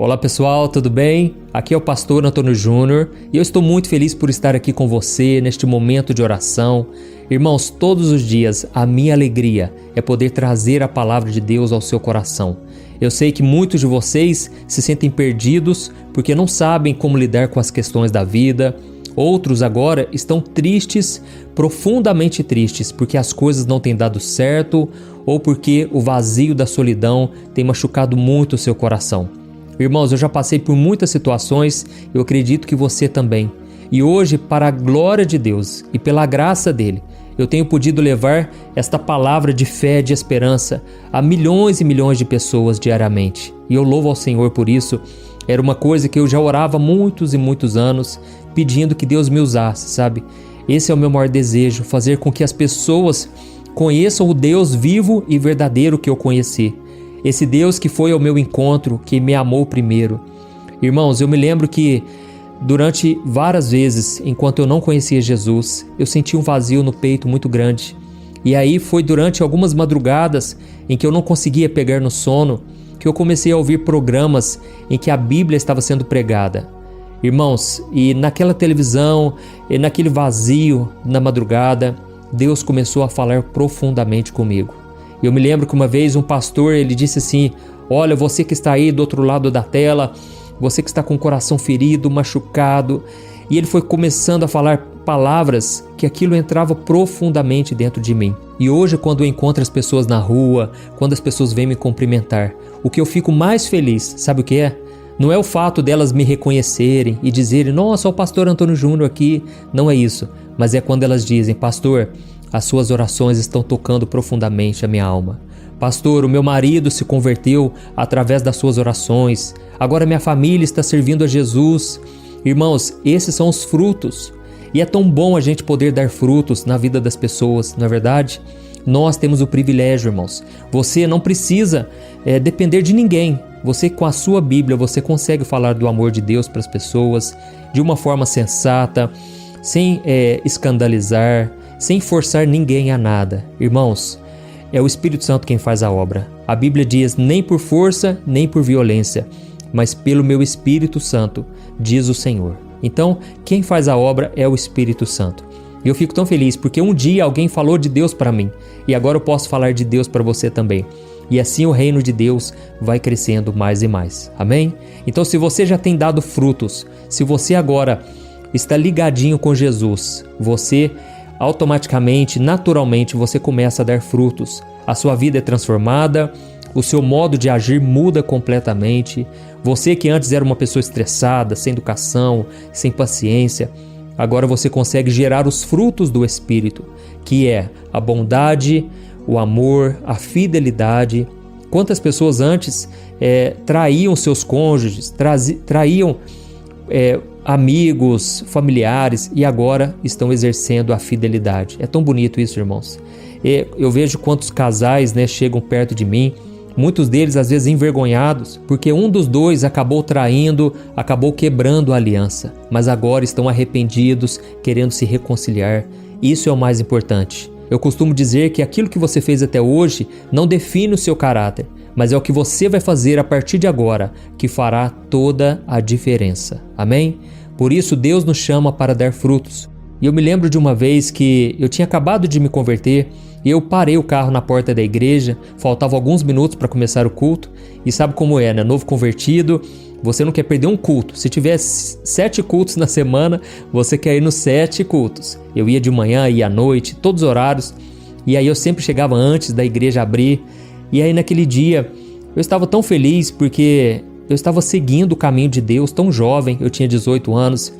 Olá pessoal, tudo bem? Aqui é o pastor Antônio Júnior e eu estou muito feliz por estar aqui com você neste momento de oração. Irmãos, todos os dias a minha alegria é poder trazer a palavra de Deus ao seu coração. Eu sei que muitos de vocês se sentem perdidos porque não sabem como lidar com as questões da vida. Outros agora estão tristes, profundamente tristes, porque as coisas não têm dado certo ou porque o vazio da solidão tem machucado muito o seu coração. Irmãos, eu já passei por muitas situações, eu acredito que você também. E hoje, para a glória de Deus e pela graça dele, eu tenho podido levar esta palavra de fé e de esperança a milhões e milhões de pessoas diariamente. E eu louvo ao Senhor por isso. Era uma coisa que eu já orava há muitos e muitos anos, pedindo que Deus me usasse, sabe? Esse é o meu maior desejo, fazer com que as pessoas conheçam o Deus vivo e verdadeiro que eu conheci. Esse Deus que foi ao meu encontro, que me amou primeiro. Irmãos, eu me lembro que durante várias vezes, enquanto eu não conhecia Jesus, eu senti um vazio no peito muito grande. E aí foi durante algumas madrugadas em que eu não conseguia pegar no sono, que eu comecei a ouvir programas em que a Bíblia estava sendo pregada. Irmãos, e naquela televisão, e naquele vazio na madrugada, Deus começou a falar profundamente comigo. Eu me lembro que uma vez um pastor, ele disse assim: olha, você que está aí do outro lado da tela, você que está com o coração ferido, machucado. E ele foi começando a falar palavras que aquilo entrava profundamente dentro de mim. E hoje, quando eu encontro as pessoas na rua, quando as pessoas vêm me cumprimentar, o que eu fico mais feliz, sabe o que é? Não é o fato delas me reconhecerem e dizerem: nossa, o pastor Antônio Júnior aqui. Não é isso, mas é quando elas dizem: pastor, as suas orações estão tocando profundamente a minha alma. Pastor, o meu marido se converteu através das suas orações. Agora minha família está servindo a Jesus. Irmãos, esses são os frutos. E é tão bom a gente poder dar frutos na vida das pessoas, não é verdade? Nós temos o privilégio, irmãos. Você não precisa depender de ninguém. Você, com a sua Bíblia, você consegue falar do amor de Deus para as pessoas de uma forma sensata, sem escandalizar, sem forçar ninguém a nada. Irmãos, é o Espírito Santo quem faz a obra. A Bíblia diz: nem por força, nem por violência, mas pelo meu Espírito Santo, diz o Senhor. Então, quem faz a obra é o Espírito Santo. E eu fico tão feliz porque um dia alguém falou de Deus para mim e agora eu posso falar de Deus para você também. E assim o reino de Deus vai crescendo mais e mais. Amém? Então, se você já tem dado frutos, se você agora está ligadinho com Jesus, você automaticamente, naturalmente, você começa a dar frutos. A sua vida é transformada, o seu modo de agir muda completamente. Você que antes era uma pessoa estressada, sem educação, sem paciência, agora você consegue gerar os frutos do Espírito, que é a bondade, o amor, a fidelidade. Quantas pessoas antes traíam seus cônjuges, traíam amigos, familiares, e agora estão exercendo a fidelidade. É tão bonito isso, irmãos. Eu vejo quantos casais chegam perto de mim, muitos deles às vezes envergonhados, porque um dos dois acabou traindo, acabou quebrando a aliança, mas agora estão arrependidos, querendo se reconciliar. Isso é o mais importante. Eu costumo dizer que aquilo que você fez até hoje não define o seu caráter, mas é o que você vai fazer a partir de agora que fará toda a diferença. Amém? Por isso Deus nos chama para dar frutos. E eu me lembro de uma vez que eu tinha acabado de me converter e eu parei o carro na porta da igreja, faltavam alguns minutos para começar o culto. E sabe como é, né? Novo convertido, você não quer perder um culto. Se tiver 7 cultos na semana, você quer ir nos 7 cultos. Eu ia de manhã, ia à noite, todos os horários. E aí eu sempre chegava antes da igreja abrir. E aí naquele dia eu estava tão feliz porque eu estava seguindo o caminho de Deus, tão jovem, eu tinha 18 anos.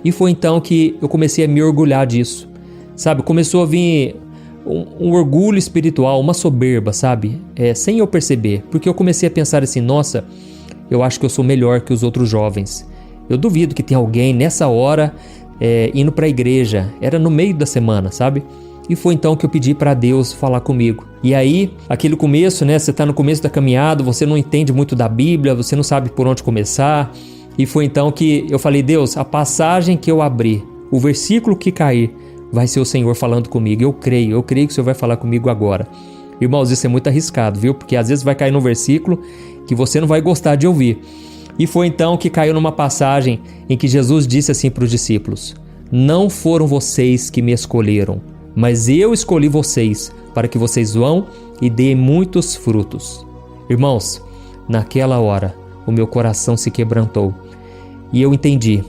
E foi então que eu comecei a me orgulhar disso. Sabe, começou a vir um orgulho espiritual, uma soberba, sabe? Sem eu perceber, porque eu comecei a pensar assim: nossa, eu acho que eu sou melhor que os outros jovens. Eu duvido que tenha alguém nessa hora indo para a igreja. Era no meio da semana, sabe? E foi então que eu pedi para Deus falar comigo. E aí, aquele começo, você está no começo da caminhada, você não entende muito da Bíblia, você não sabe por onde começar. E foi então que eu falei: Deus, a passagem que eu abrir, o versículo que cair, vai ser o Senhor falando comigo. Eu creio que o Senhor vai falar comigo agora. Irmãos, isso é muito arriscado, viu? Porque às vezes vai cair num versículo que você não vai gostar de ouvir. E foi então que caiu numa passagem em que Jesus disse assim para os discípulos: não foram vocês que me escolheram, mas eu escolhi vocês para que vocês vão e deem muitos frutos. Irmãos, naquela hora o meu coração se quebrantou e eu entendi.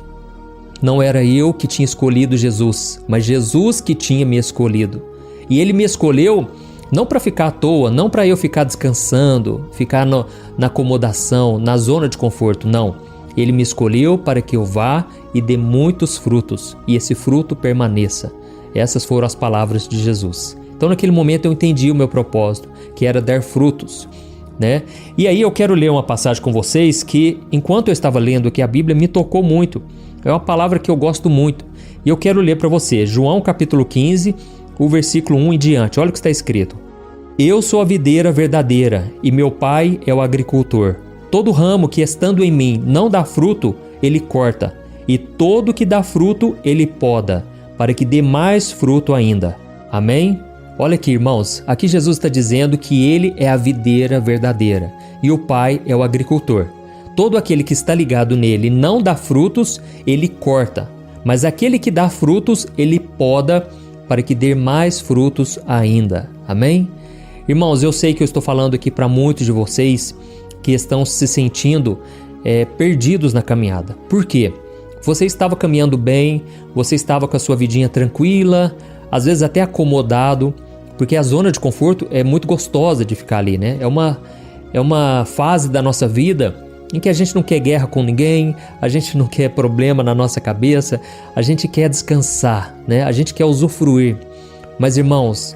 Não era eu que tinha escolhido Jesus, mas Jesus que tinha me escolhido. E Ele me escolheu não para ficar à toa, não para eu ficar descansando, ficar na acomodação, na zona de conforto, não. Ele me escolheu para que eu vá e dê muitos frutos, e esse fruto permaneça. Essas foram as palavras de Jesus. Então naquele momento eu entendi o meu propósito, que era dar frutos, né? E aí eu quero ler uma passagem com vocês que, enquanto eu estava lendo aqui a Bíblia, me tocou muito. É uma palavra que eu gosto muito. E eu quero ler para você, João capítulo 15, o versículo 1 em diante. Olha o que está escrito. Eu sou a videira verdadeira e meu pai é o agricultor. Todo ramo que estando em mim não dá fruto, ele corta, e todo que dá fruto, ele poda, para que dê mais fruto ainda. Amém? Olha aqui, irmãos, aqui Jesus está dizendo que ele é a videira verdadeira e o pai é o agricultor. Todo aquele que está ligado nele e não dá frutos, ele corta, mas aquele que dá frutos, ele poda, para que dê mais frutos ainda. Amém? Irmãos, eu sei que eu estou falando aqui para muitos de vocês que estão se sentindo perdidos na caminhada. Por quê? Você estava caminhando bem, você estava com a sua vidinha tranquila, às vezes até acomodado, porque a zona de conforto é muito gostosa de ficar ali, né? É uma fase da nossa vida em que a gente não quer guerra com ninguém, a gente não quer problema na nossa cabeça, a gente quer descansar, né? A gente quer usufruir. Mas, irmãos,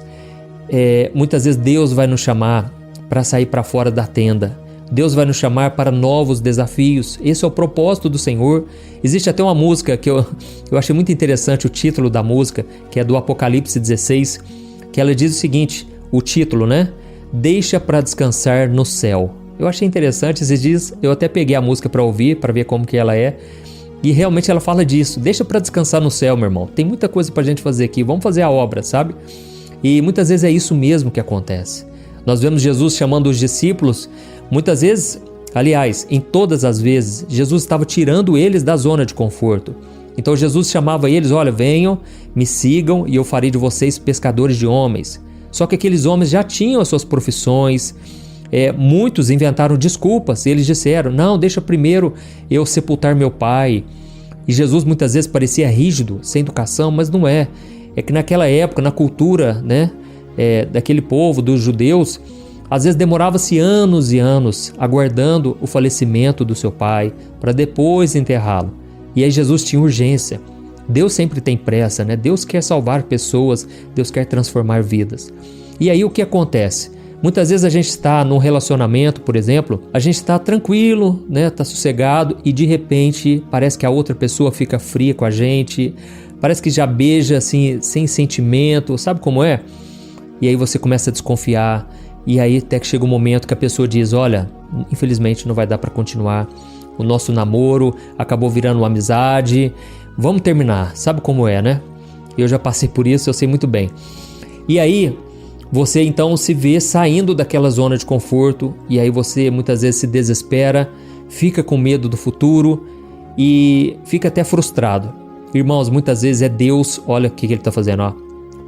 muitas vezes Deus vai nos chamar para sair para fora da tenda. Deus vai nos chamar para novos desafios. Esse é o propósito do Senhor. Existe até uma música que eu achei muito interessante, o título da música, que é do Apocalipse 16, que ela diz o seguinte, o título, né? Deixa para descansar no céu. Eu achei interessante, esses dias eu até peguei a música para ouvir, para ver como que ela é, e realmente ela fala disso. Deixa para descansar no céu, meu irmão. Tem muita coisa para a gente fazer aqui, vamos fazer a obra, sabe? E muitas vezes é isso mesmo que acontece. Nós vemos Jesus chamando os discípulos, muitas vezes, aliás, em todas as vezes, Jesus estava tirando eles da zona de conforto. Então Jesus chamava eles, olha, venham, me sigam e eu farei de vocês pescadores de homens. Só que aqueles homens já tinham as suas profissões, muitos inventaram desculpas, eles disseram, não, deixa primeiro eu sepultar meu pai. E Jesus muitas vezes parecia rígido, sem educação, mas não é. É que naquela época, na cultura, né, daquele povo, dos judeus, às vezes demorava-se anos e anos aguardando o falecimento do seu pai para depois enterrá-lo. E aí Jesus tinha urgência. Deus sempre tem pressa, né? Deus quer salvar pessoas, Deus quer transformar vidas. E aí o que acontece? Muitas vezes a gente está num relacionamento, por exemplo, a gente está tranquilo, né? Está sossegado e de repente parece que a outra pessoa fica fria com a gente, parece que já beija assim, sem sentimento, sabe como é? E aí você começa a desconfiar, e aí até que chega um momento que a pessoa diz, olha, infelizmente não vai dar para continuar, o nosso namoro acabou virando uma amizade, vamos terminar, sabe como é, né? Eu já passei por isso, eu sei muito bem. E aí você então se vê saindo daquela zona de conforto, e aí você muitas vezes se desespera, fica com medo do futuro e fica até frustrado. Irmãos, muitas vezes é Deus, olha o que ele está fazendo, ó,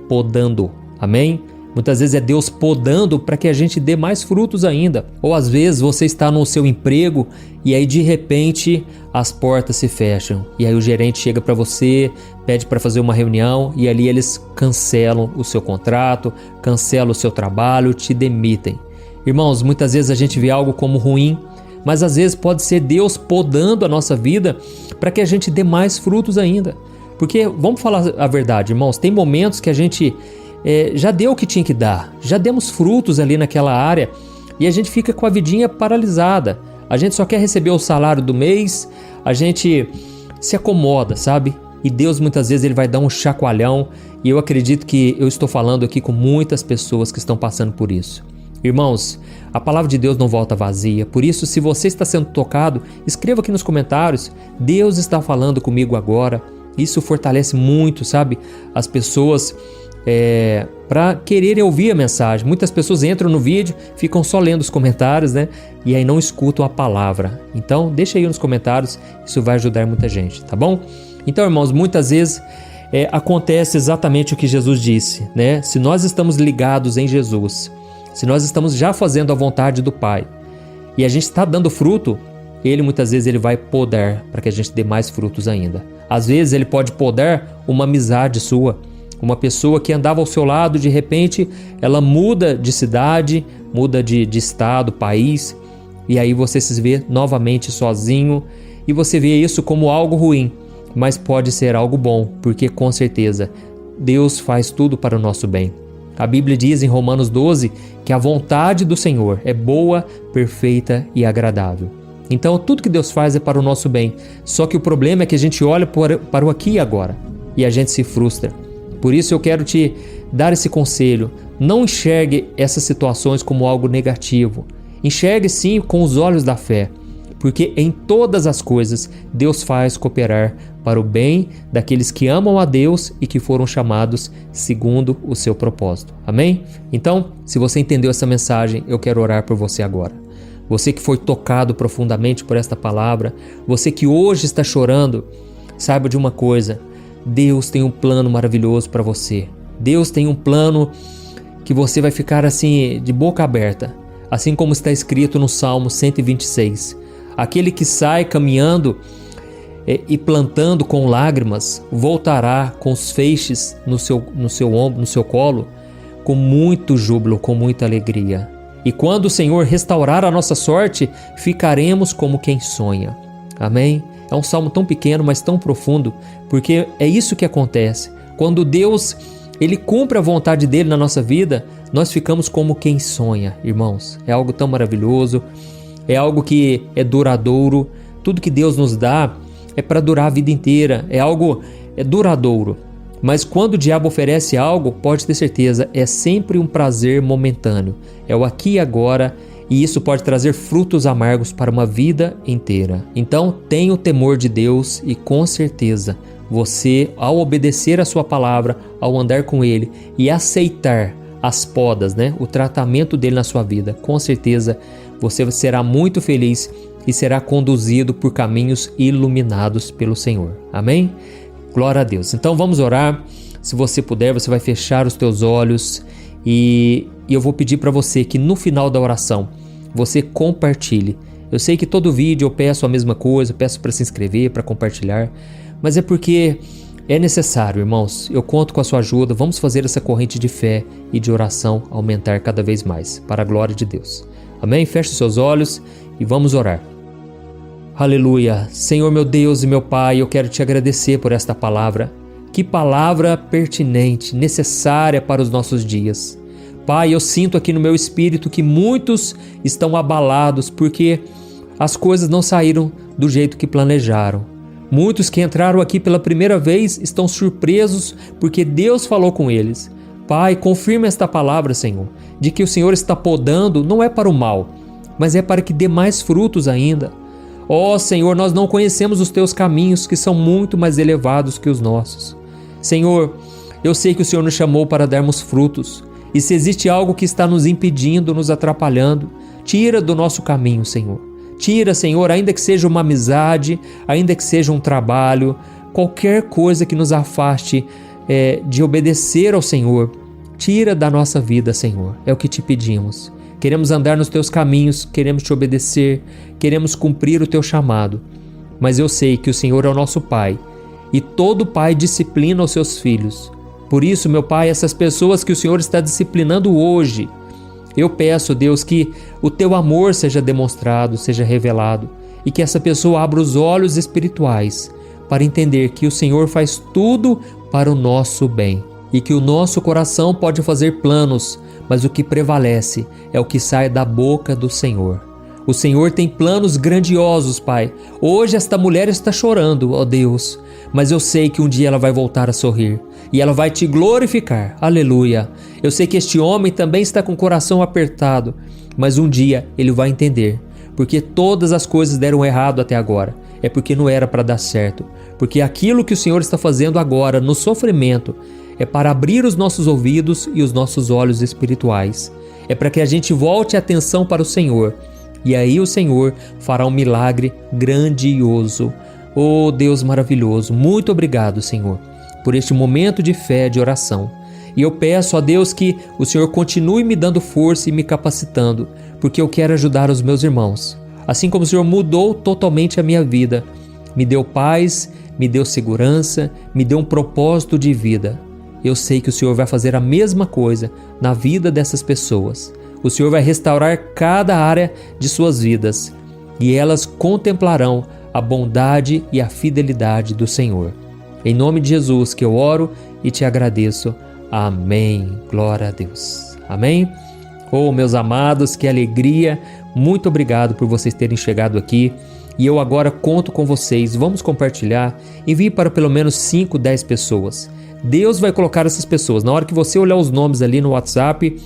podando, amém? Muitas vezes é Deus podando para que a gente dê mais frutos ainda. Ou às vezes você está no seu emprego e aí de repente as portas se fecham. E aí o gerente chega para você, pede para fazer uma reunião e ali eles cancelam o seu contrato, cancelam o seu trabalho, te demitem. Irmãos, muitas vezes a gente vê algo como ruim, mas às vezes pode ser Deus podando a nossa vida para que a gente dê mais frutos ainda. Porque, vamos falar a verdade, irmãos, tem momentos que a gente já deu o que tinha que dar, já demos frutos ali naquela área e a gente fica com a vidinha paralisada. A gente só quer receber o salário do mês, a gente se acomoda, sabe? E Deus muitas vezes ele vai dar um chacoalhão, e eu acredito que eu estou falando aqui com muitas pessoas que estão passando por isso. Irmãos, a palavra de Deus não volta vazia, por isso se você está sendo tocado, escreva aqui nos comentários, Deus está falando comigo agora. Isso fortalece muito, sabe? As pessoas para quererem ouvir a mensagem. Muitas pessoas entram no vídeo, ficam só lendo os comentários, né? E aí não escutam a palavra. Então, deixa aí nos comentários, isso vai ajudar muita gente, tá bom? Então, irmãos, muitas vezes acontece exatamente o que Jesus disse, né? Se nós estamos ligados em Jesus, se nós estamos já fazendo a vontade do Pai e a gente está dando fruto, Ele muitas vezes ele vai podar para que a gente dê mais frutos ainda. Às vezes Ele pode podar uma amizade sua, uma pessoa que andava ao seu lado, de repente ela muda de cidade, muda de estado, país, e aí você se vê novamente sozinho e você vê isso como algo ruim, mas pode ser algo bom, porque com certeza Deus faz tudo para o nosso bem. A Bíblia diz em Romanos 12 que a vontade do Senhor é boa, perfeita e agradável. Então tudo que Deus faz é para o nosso bem, só que o problema é que a gente olha para o aqui e agora e a gente se frustra. Por isso eu quero te dar esse conselho: não enxergue essas situações como algo negativo, enxergue sim com os olhos da fé, porque em todas as coisas Deus faz cooperar para o bem daqueles que amam a Deus e que foram chamados segundo o seu propósito. Amém? Então, se você entendeu essa mensagem, eu quero orar por você agora. Você que foi tocado profundamente por esta palavra, você que hoje está chorando, saiba de uma coisa: Deus tem um plano maravilhoso para você. Deus tem um plano que você vai ficar assim de boca aberta, assim como está escrito no Salmo 126. Aquele que sai caminhando e plantando com lágrimas, voltará com os feixes no seu ombro, no seu colo, com muito júbilo, com muita alegria. E quando o Senhor restaurar a nossa sorte, ficaremos como quem sonha. Amém? É um salmo tão pequeno, mas tão profundo, porque é isso que acontece. Quando Deus ele cumpre a vontade dele na nossa vida, nós ficamos como quem sonha, irmãos. É algo tão maravilhoso, é algo que é duradouro. Tudo que Deus nos dá é para durar a vida inteira, é duradouro. Mas quando o diabo oferece algo, pode ter certeza, é sempre um prazer momentâneo. É o aqui e agora, e isso pode trazer frutos amargos para uma vida inteira. Então, tenha o temor de Deus e com certeza você, ao obedecer a sua palavra, ao andar com Ele e aceitar as podas, o tratamento dele na sua vida, com certeza você será muito feliz e será conduzido por caminhos iluminados pelo Senhor. Amém? Glória a Deus. Então vamos orar. Se você puder, você vai fechar os teus olhos e eu vou pedir para você que no final da oração você compartilhe. Eu sei que todo vídeo eu peço a mesma coisa, peço para se inscrever, para compartilhar, mas é porque é necessário, irmãos. Eu conto com a sua ajuda. Vamos fazer essa corrente de fé e de oração aumentar cada vez mais, para a glória de Deus. Amém? Feche os seus olhos e vamos orar. Aleluia. Senhor meu Deus e meu Pai, eu quero te agradecer por esta palavra. Que palavra pertinente, necessária para os nossos dias. Pai, eu sinto aqui no meu espírito que muitos estão abalados porque as coisas não saíram do jeito que planejaram. Muitos que entraram aqui pela primeira vez estão surpresos porque Deus falou com eles. Pai, confirma esta palavra, Senhor, de que o Senhor está podando não é para o mal, mas é para que dê mais frutos ainda. Ó Senhor, nós não conhecemos os teus caminhos, que são muito mais elevados que os nossos. Senhor, eu sei que o Senhor nos chamou para darmos frutos, e se existe algo que está nos impedindo, nos atrapalhando, tira do nosso caminho, Senhor. Tira, Senhor, ainda que seja uma amizade, ainda que seja um trabalho, qualquer coisa que nos afaste de obedecer ao Senhor, tira da nossa vida, Senhor. É o que te pedimos. Queremos andar nos teus caminhos, queremos te obedecer, queremos cumprir o teu chamado. Mas eu sei que o Senhor é o nosso Pai, e todo pai disciplina os seus filhos. Por isso, meu Pai, essas pessoas que o Senhor está disciplinando hoje, eu peço, Deus, que o teu amor seja demonstrado, seja revelado, e que essa pessoa abra os olhos espirituais para entender que o Senhor faz tudo para o nosso bem, e que o nosso coração pode fazer planos, mas o que prevalece é o que sai da boca do Senhor. O Senhor tem planos grandiosos, Pai. Hoje esta mulher está chorando, ó Deus, mas eu sei que um dia ela vai voltar a sorrir e ela vai te glorificar. Aleluia. Eu sei que este homem também está com o coração apertado, mas um dia ele vai entender, porque todas as coisas deram errado até agora. É porque não era para dar certo, porque aquilo que o Senhor está fazendo agora no sofrimento é para abrir os nossos ouvidos e os nossos olhos espirituais. É para que a gente volte a atenção para o Senhor. E aí o Senhor fará um milagre grandioso. Oh Deus maravilhoso, muito obrigado, Senhor, por este momento de fé, de oração. E eu peço a Deus que o Senhor continue me dando força e me capacitando, porque eu quero ajudar os meus irmãos. Assim como o Senhor mudou totalmente a minha vida, me deu paz, me deu segurança, me deu um propósito de vida. Eu sei que o Senhor vai fazer a mesma coisa na vida dessas pessoas. O Senhor vai restaurar cada área de suas vidas e elas contemplarão a bondade e a fidelidade do Senhor. Em nome de Jesus que eu oro e te agradeço. Amém. Glória a Deus. Amém. Oh, meus amados, que alegria. Muito obrigado por vocês terem chegado aqui. E eu agora conto com vocês. Vamos compartilhar. Envie para pelo menos 5, 10 pessoas. Deus vai colocar essas pessoas. Na hora que você olhar os nomes ali no WhatsApp,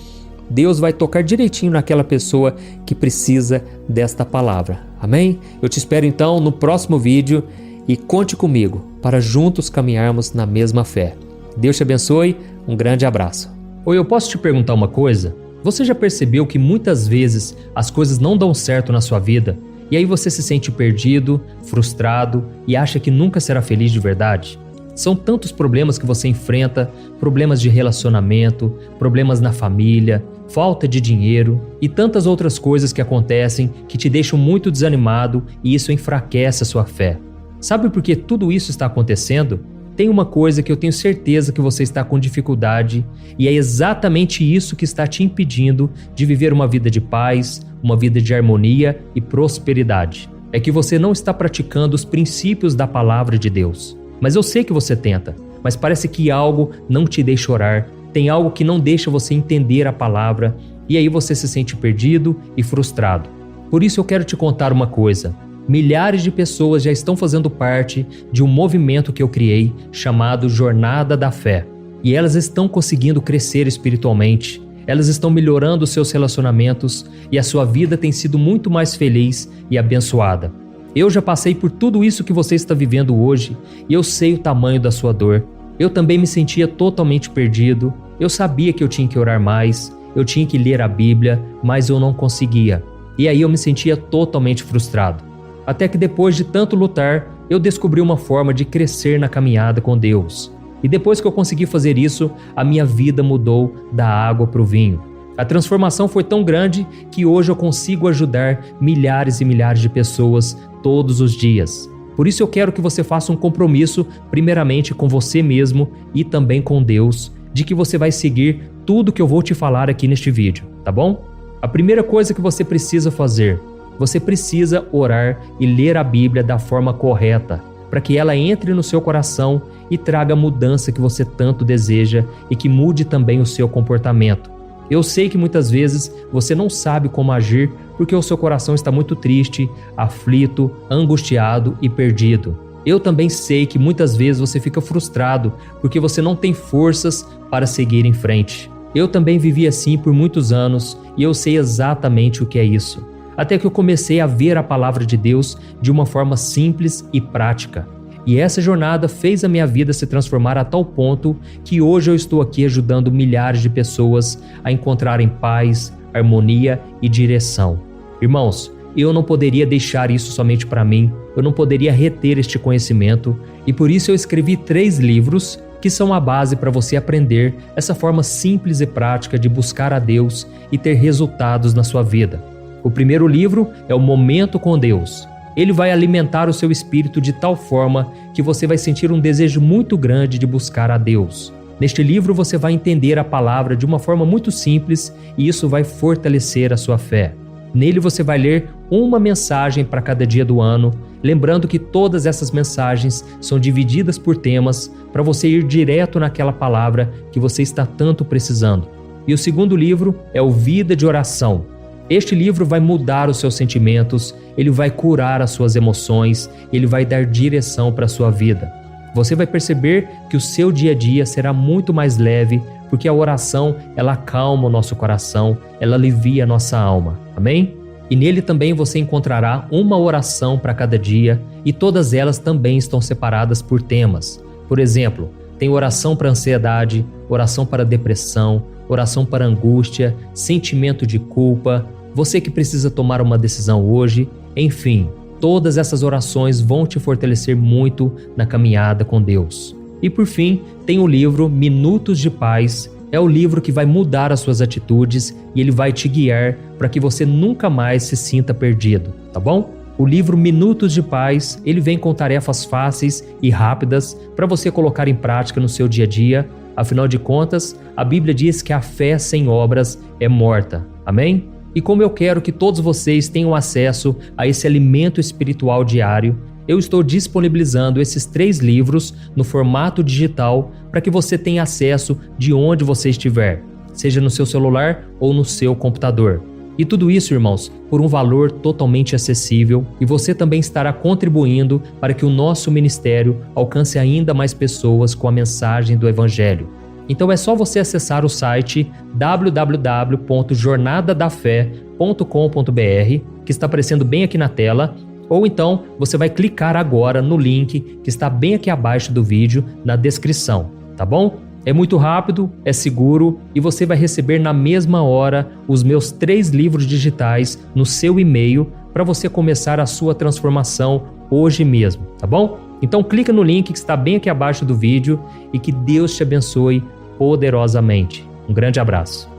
Deus vai tocar direitinho naquela pessoa que precisa desta palavra. Amém? Eu te espero então no próximo vídeo e conte comigo para juntos caminharmos na mesma fé. Deus te abençoe. Um grande abraço. Oi, eu posso te perguntar uma coisa? Você já percebeu que muitas vezes as coisas não dão certo na sua vida e aí você se sente perdido, frustrado e acha que nunca será feliz de verdade? São tantos problemas que você enfrenta, problemas de relacionamento, problemas na família, falta de dinheiro e tantas outras coisas que acontecem que te deixam muito desanimado e isso enfraquece a sua fé. Sabe por que tudo isso está acontecendo? Tem uma coisa que eu tenho certeza que você está com dificuldade e é exatamente isso que está te impedindo de viver uma vida de paz, uma vida de harmonia e prosperidade. É que você não está praticando os princípios da palavra de Deus. Mas eu sei que você tenta, mas parece que algo não te deixa orar, tem algo que não deixa você entender a palavra e aí você se sente perdido e frustrado. Por isso eu quero te contar uma coisa. Milhares de pessoas já estão fazendo parte de um movimento que eu criei chamado Jornada da Fé. E elas estão conseguindo crescer espiritualmente, elas estão melhorando seus relacionamentos e a sua vida tem sido muito mais feliz e abençoada. Eu já passei por tudo isso que você está vivendo hoje e eu sei o tamanho da sua dor. Eu também me sentia totalmente perdido, eu sabia que eu tinha que orar mais, eu tinha que ler a Bíblia, mas eu não conseguia. E aí eu me sentia totalmente frustrado. Até que depois de tanto lutar, eu descobri uma forma de crescer na caminhada com Deus. E depois que eu consegui fazer isso, a minha vida mudou da água para o vinho. A transformação foi tão grande que hoje eu consigo ajudar milhares e milhares de pessoas todos os dias. Por isso eu quero que você faça um compromisso, primeiramente com você mesmo e também com Deus, de que você vai seguir tudo que eu vou te falar aqui neste vídeo, tá bom? A primeira coisa que você precisa fazer, você precisa orar e ler a Bíblia da forma correta, para que ela entre no seu coração e traga a mudança que você tanto deseja e que mude também o seu comportamento. Eu sei que muitas vezes você não sabe como agir porque o seu coração está muito triste, aflito, angustiado e perdido. Eu também sei que muitas vezes você fica frustrado porque você não tem forças para seguir em frente. Eu também vivi assim por muitos anos e eu sei exatamente o que é isso. Até que eu comecei a ver a palavra de Deus de uma forma simples e prática. E essa jornada fez a minha vida se transformar a tal ponto que hoje eu estou aqui ajudando milhares de pessoas a encontrarem paz, harmonia e direção. Irmãos, eu não poderia deixar isso somente para mim, eu não poderia reter este conhecimento e por isso eu escrevi 3 livros que são a base para você aprender essa forma simples e prática de buscar a Deus e ter resultados na sua vida. O primeiro livro é o Momento com Deus. Ele vai alimentar o seu espírito de tal forma que você vai sentir um desejo muito grande de buscar a Deus. Neste livro você vai entender a palavra de uma forma muito simples e isso vai fortalecer a sua fé. Nele você vai ler uma mensagem para cada dia do ano, lembrando que todas essas mensagens são divididas por temas para você ir direto naquela palavra que você está tanto precisando. E o segundo livro é o Vida de Oração. Este livro vai mudar os seus sentimentos, ele vai curar as suas emoções, ele vai dar direção para a sua vida. Você vai perceber que o seu dia a dia será muito mais leve, porque a oração, ela acalma o nosso coração, ela alivia a nossa alma. Amém? E nele também você encontrará uma oração para cada dia e todas elas também estão separadas por temas. Por exemplo, Tem oração para ansiedade, oração para depressão, oração para angústia, sentimento de culpa, você que precisa tomar uma decisão hoje, enfim, todas essas orações vão te fortalecer muito na caminhada com Deus. E por fim, tem o livro Minutos de Paz. É o livro que vai mudar as suas atitudes e ele vai te guiar para que você nunca mais se sinta perdido, tá bom? O livro Minutos de Paz, ele vem com tarefas fáceis e rápidas para você colocar em prática no seu dia a dia. Afinal de contas, a Bíblia diz que a fé sem obras é morta. Amém? E como eu quero que todos vocês tenham acesso a esse alimento espiritual diário, eu estou disponibilizando esses 3 livros no formato digital para que você tenha acesso de onde você estiver, seja no seu celular ou no seu computador. E tudo isso, irmãos, por um valor totalmente acessível, e você também estará contribuindo para que o nosso ministério alcance ainda mais pessoas com a mensagem do Evangelho. Então é só você acessar o site www.jornadadafé.com.br, que está aparecendo bem aqui na tela, ou então você vai clicar agora no link que está bem aqui abaixo do vídeo, na descrição, tá bom? É muito rápido, é seguro e você vai receber na mesma hora os meus 3 livros digitais no seu e-mail para você começar a sua transformação hoje mesmo, tá bom? Então clica no link que está bem aqui abaixo do vídeo e que Deus te abençoe poderosamente. Um grande abraço.